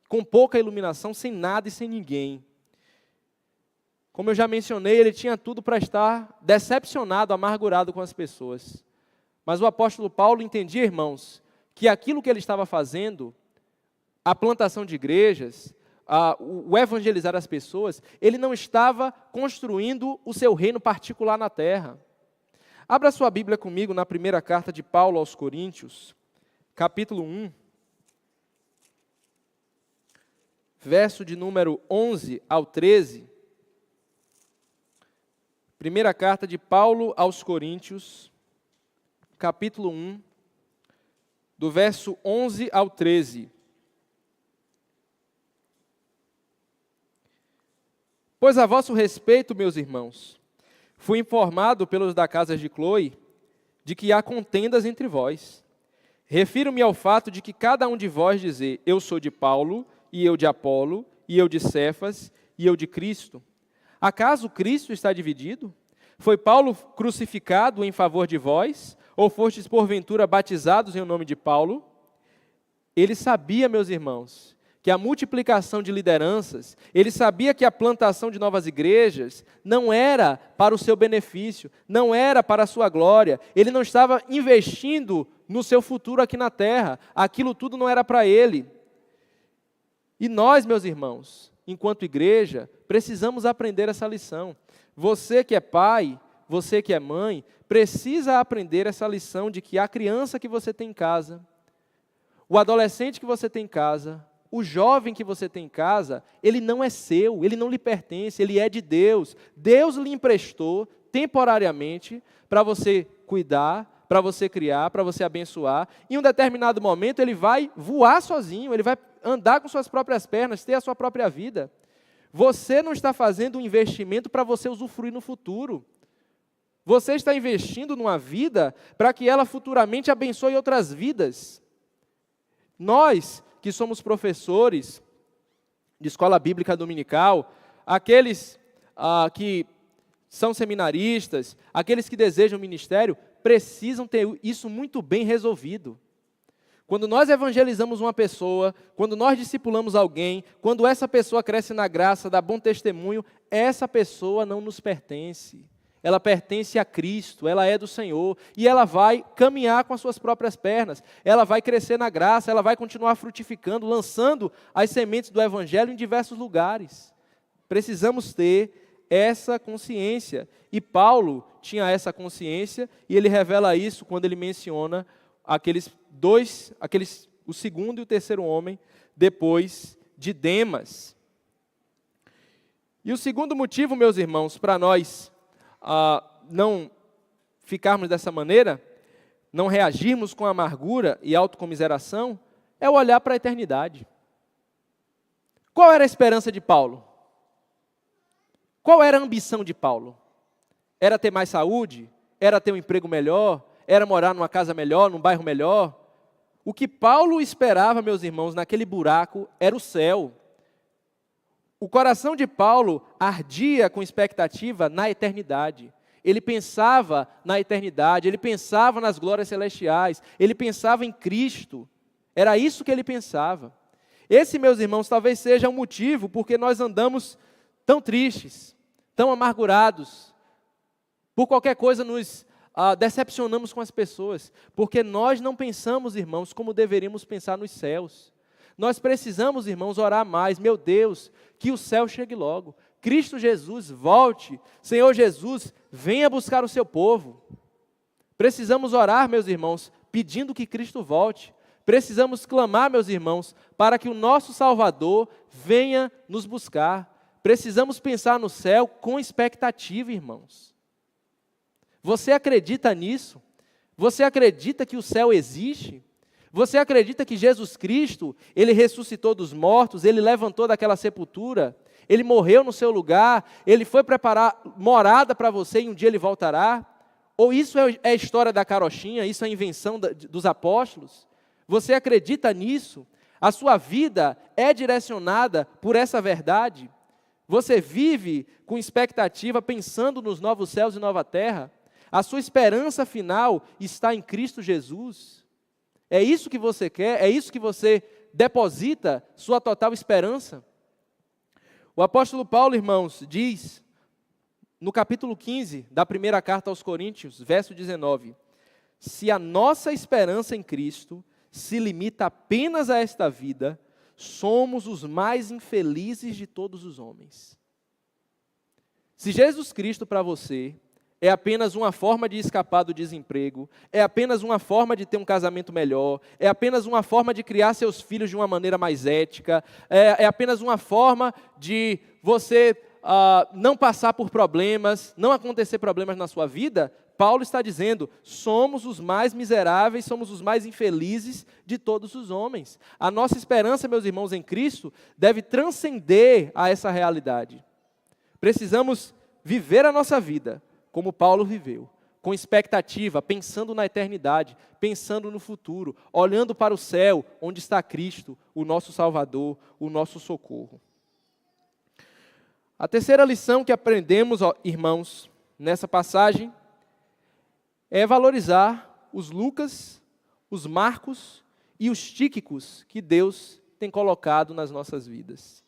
com pouca iluminação, sem nada e sem ninguém. Como eu já mencionei, ele tinha tudo para estar decepcionado, amargurado com as pessoas. Mas o apóstolo Paulo entendia, irmãos, que aquilo que ele estava fazendo, a plantação de igrejas, o evangelizar as pessoas, ele não estava construindo o seu reino particular na terra. Abra sua Bíblia comigo na primeira carta de Paulo aos Coríntios, capítulo 1. Verso de número 11 ao 13, primeira carta de Paulo aos Coríntios, capítulo 1, do verso 11 ao 13. Pois a vosso respeito, meus irmãos, fui informado pelos da casa de Cloe, de que há contendas entre vós. Refiro-me ao fato de que cada um de vós dizer, eu sou de Paulo, e eu de Apolo, e eu de Cefas, e eu de Cristo. Acaso Cristo está dividido? Foi Paulo crucificado em favor de vós? Ou fostes porventura batizados em nome de Paulo? Ele sabia, meus irmãos, que a multiplicação de lideranças, ele sabia que a plantação de novas igrejas não era para o seu benefício, não era para a sua glória, ele não estava investindo no seu futuro aqui na terra, aquilo tudo não era para ele. E nós, meus irmãos, enquanto igreja, precisamos aprender essa lição. Você que é pai, você que é mãe, precisa aprender essa lição de que a criança que você tem em casa, o adolescente que você tem em casa, o jovem que você tem em casa, ele não é seu, ele não lhe pertence, ele é de Deus. Deus lhe emprestou temporariamente para você cuidar, para você criar, para você abençoar. Em um determinado momento ele vai voar sozinho, ele vai andar com suas próprias pernas, ter a sua própria vida. Você não está fazendo um investimento para você usufruir no futuro. Você está investindo numa vida para que ela futuramente abençoe outras vidas. Nós, que somos professores de escola bíblica dominical, aqueles que são seminaristas, aqueles que desejam ministério, precisam ter isso muito bem resolvido. Quando nós evangelizamos uma pessoa, quando nós discipulamos alguém, quando essa pessoa cresce na graça, dá bom testemunho, essa pessoa não nos pertence. Ela pertence a Cristo, ela é do Senhor, e ela vai caminhar com as suas próprias pernas, ela vai crescer na graça, ela vai continuar frutificando, lançando as sementes do Evangelho em diversos lugares. Precisamos ter essa consciência, e Paulo tinha essa consciência, e ele revela isso quando ele menciona o segundo e o terceiro homem, depois de Demas. E o segundo motivo, meus irmãos, para nós não ficarmos dessa maneira, não reagirmos com amargura e autocomiseração, é o olhar para a eternidade. Qual era a esperança de Paulo? Qual era a ambição de Paulo? Era ter mais saúde? Era ter um emprego melhor? Era morar numa casa melhor, num bairro melhor? O que Paulo esperava, meus irmãos, naquele buraco, era o céu. O coração de Paulo ardia com expectativa na eternidade. Ele pensava na eternidade, ele pensava nas glórias celestiais, ele pensava em Cristo. Era isso que ele pensava. Esse, meus irmãos, talvez seja o motivo porque nós andamos tão tristes, tão amargurados. Por qualquer coisa nos decepcionamos com as pessoas, porque nós não pensamos, irmãos, como deveríamos pensar nos céus. Nós precisamos, irmãos, orar mais. Meu Deus, que o céu chegue logo. Cristo Jesus, volte. Senhor Jesus, venha buscar o seu povo. Precisamos orar, meus irmãos, pedindo que Cristo volte. Precisamos clamar, meus irmãos, para que o nosso Salvador venha nos buscar. Precisamos pensar no céu com expectativa, irmãos. Você acredita nisso? Você acredita que o céu existe? Você acredita que Jesus Cristo, Ele ressuscitou dos mortos, Ele levantou daquela sepultura, Ele morreu no seu lugar, Ele foi preparar morada para você e um dia Ele voltará? Ou isso é a história da carochinha, isso é a invenção dos apóstolos? Você acredita nisso? A sua vida é direcionada por essa verdade? Você vive com expectativa, pensando nos novos céus e nova terra? A sua esperança final está em Cristo Jesus? É isso que você quer? É isso que você deposita sua total esperança? O apóstolo Paulo, irmãos, diz, no capítulo 15 da primeira carta aos Coríntios, verso 19, se a nossa esperança em Cristo se limita apenas a esta vida, somos os mais infelizes de todos os homens. Se Jesus Cristo para você é apenas uma forma de escapar do desemprego, é apenas uma forma de ter um casamento melhor, é apenas uma forma de criar seus filhos de uma maneira mais ética, é apenas uma forma de você não passar por problemas, não acontecer problemas na sua vida, Paulo está dizendo, somos os mais miseráveis, somos os mais infelizes de todos os homens. A nossa esperança, meus irmãos, em Cristo, deve transcender a essa realidade. Precisamos viver a nossa vida como Paulo viveu, com expectativa, pensando na eternidade, pensando no futuro, olhando para o céu, onde está Cristo, o nosso Salvador, o nosso socorro. A terceira lição que aprendemos, irmãos, nessa passagem, é valorizar os Lucas, os Marcos e os Tíquicos que Deus tem colocado nas nossas vidas.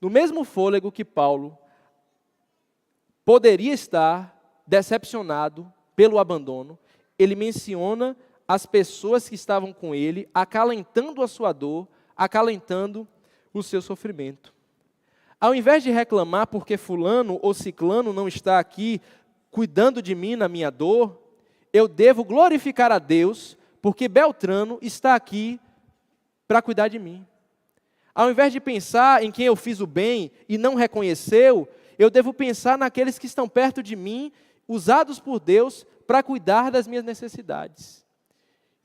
No mesmo fôlego que Paulo poderia estar decepcionado pelo abandono, ele menciona as pessoas que estavam com ele, acalentando a sua dor, acalentando o seu sofrimento. Ao invés de reclamar porque fulano ou ciclano não está aqui cuidando de mim na minha dor, eu devo glorificar a Deus porque Beltrano está aqui para cuidar de mim. Ao invés de pensar em quem eu fiz o bem e não reconheceu, eu devo pensar naqueles que estão perto de mim, usados por Deus para cuidar das minhas necessidades.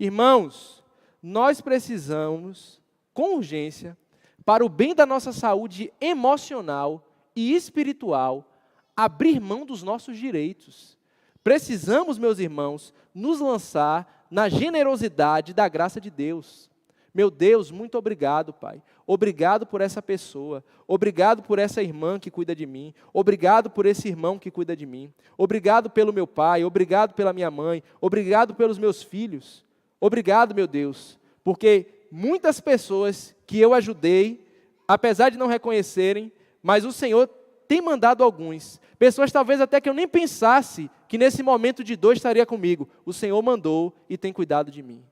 Irmãos, nós precisamos, com urgência, para o bem da nossa saúde emocional e espiritual, abrir mão dos nossos direitos. Precisamos, meus irmãos, nos lançar na generosidade da graça de Deus. Meu Deus, muito obrigado, Pai. Obrigado por essa pessoa. Obrigado por essa irmã que cuida de mim. Obrigado por esse irmão que cuida de mim. Obrigado pelo meu pai. Obrigado pela minha mãe. Obrigado pelos meus filhos. Obrigado, meu Deus, porque muitas pessoas que eu ajudei, apesar de não reconhecerem, mas o Senhor tem mandado alguns. Pessoas talvez até que eu nem pensasse que nesse momento de dor estaria comigo. O Senhor mandou e tem cuidado de mim.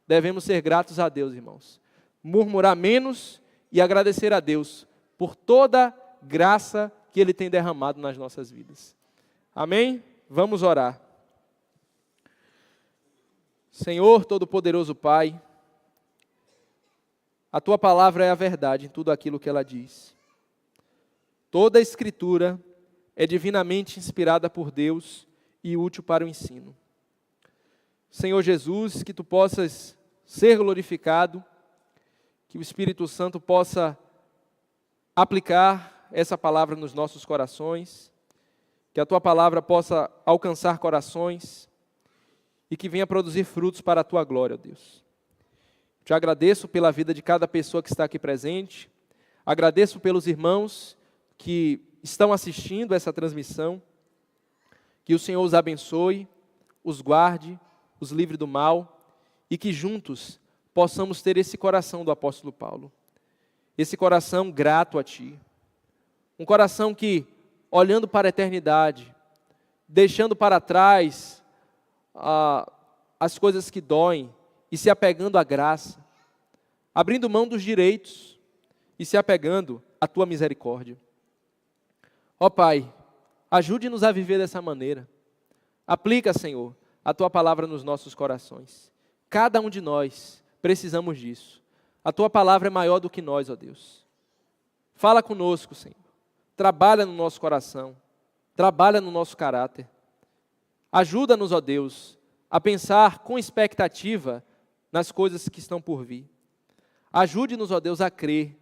Devemos ser gratos a Deus, irmãos. Murmurar menos e agradecer a Deus por toda graça que Ele tem derramado nas nossas vidas. Amém? Vamos orar. Senhor Todo-Poderoso Pai, a Tua palavra é a verdade em tudo aquilo que ela diz. Toda a Escritura é divinamente inspirada por Deus e útil para o ensino. Senhor Jesus, que Tu possas ser glorificado, que o Espírito Santo possa aplicar essa palavra nos nossos corações, que a Tua palavra possa alcançar corações e que venha produzir frutos para a Tua glória, ó Deus. Te agradeço pela vida de cada pessoa que está aqui presente, agradeço pelos irmãos que estão assistindo essa transmissão, que o Senhor os abençoe, os guarde, os livre do mal, e que juntos possamos ter esse coração do apóstolo Paulo, esse coração grato a Ti, um coração que, olhando para a eternidade, deixando para trás as coisas que doem, e se apegando à graça, abrindo mão dos direitos, e se apegando à Tua misericórdia. Ó Pai, ajude-nos a viver dessa maneira, aplica, Senhor, a Tua palavra nos nossos corações. Cada um de nós precisamos disso. A Tua palavra é maior do que nós, ó Deus. Fala conosco, Senhor. Trabalha no nosso coração. Trabalha no nosso caráter. Ajuda-nos, ó Deus, a pensar com expectativa nas coisas que estão por vir. Ajude-nos, ó Deus, a crer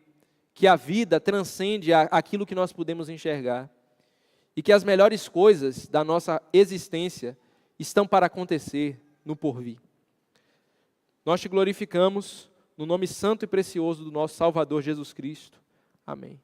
que a vida transcende aquilo que nós podemos enxergar e que as melhores coisas da nossa existência estão para acontecer no porvir. Nós Te glorificamos no nome santo e precioso do nosso Salvador Jesus Cristo. Amém.